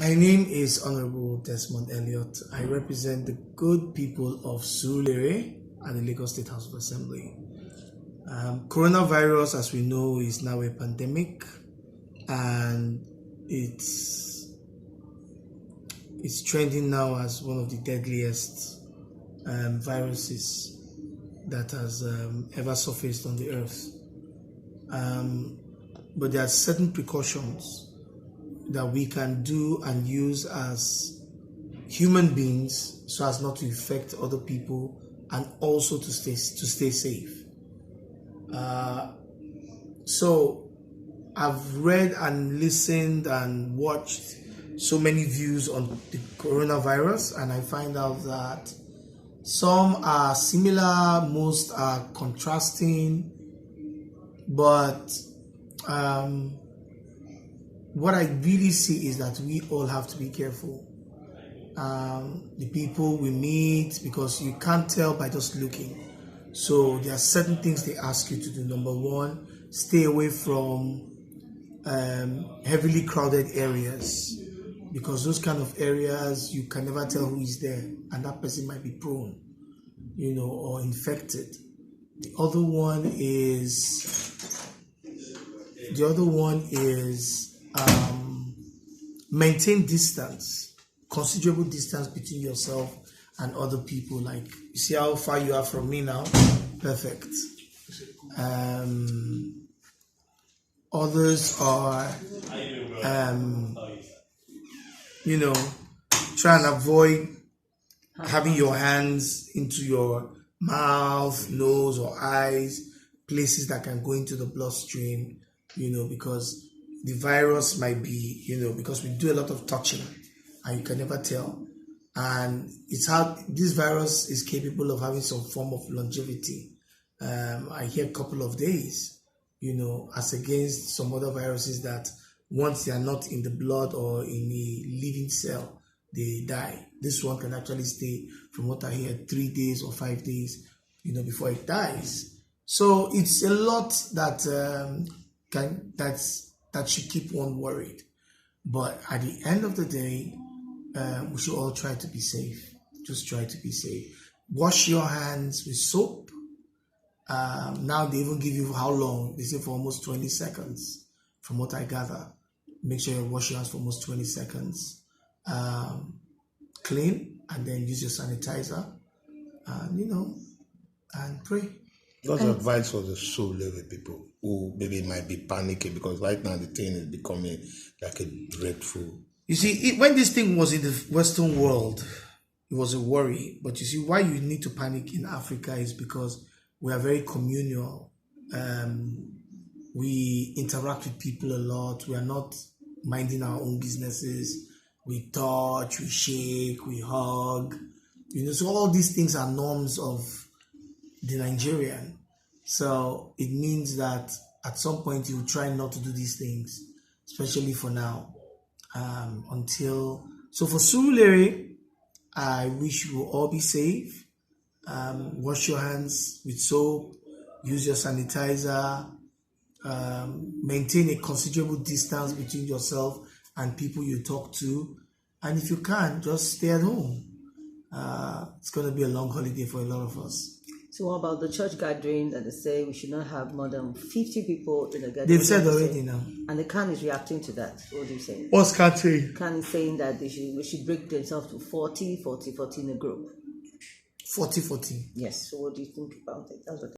My name is Honorable Desmond Elliott. I represent the good people of Surulere at the Lagos State House of Assembly. Coronavirus, as we know, is now a pandemic, and it's trending now as one of the deadliest viruses that has ever surfaced on the earth. But there are certain precautions that we can do and use as human beings so as not to infect other people and also to stay safe. So I've read and listened and watched so many views on the coronavirus, and I find out that some are similar, most are contrasting, but what I really see is that we all have to be careful. The people we meet, because you can't tell by just looking. So there are certain things they ask you to do. Number one, stay away from heavily crowded areas, because those kind of areas you can never tell who is there, and that person might be prone, or infected. The other one is maintain distance, considerable distance between yourself and other people. Like, you see how far you are from me now? Perfect. Others are, try and avoid having your hands into your mouth, nose, or eyes, places that can go into the bloodstream, because the virus might be, because we do a lot of touching and you can never tell. And it's how this virus is capable of having some form of longevity. I hear a couple of days, as against some other viruses that once they are not in the blood or in a living cell, they die. This one can actually stay, from what I hear, 3 days or 5 days, before it dies. So it's a lot that that should keep one worried. But at the end of the day, we should all try to be safe. Just try to be safe. Wash your hands with soap. Now they even give you how long? They say for almost 20 seconds, from what I gather. Make sure you wash your hands for almost 20 seconds. Clean, and then use your sanitizer. And pray. What's advice for the Surulere people who maybe might be panicking, because right now the thing is becoming like a breakthrough? You see, when this thing was in the Western world, it was a worry. But you see, why you need to panic in Africa is because we are very communal. We interact with people a lot. We are not minding our own businesses. We touch, we shake, we hug. So all these things are norms of the Nigerian. So it means that at some point you will try not to do these things, especially for now. So for Surulere, I wish you will all be safe. Wash your hands with soap, use your sanitizer, maintain a considerable distance between yourself and people you talk to, and if you can, just stay at home. It's going to be a long holiday for a lot of us. So what about the church gathering that they say we should not have more than 50 people in a gathering? They've said already now. And the CAN is reacting to that. What do you say? What's CAN saying? CAN is saying that we should break themselves to 40 in a group. 40. Yes. So what do you think about it? That's what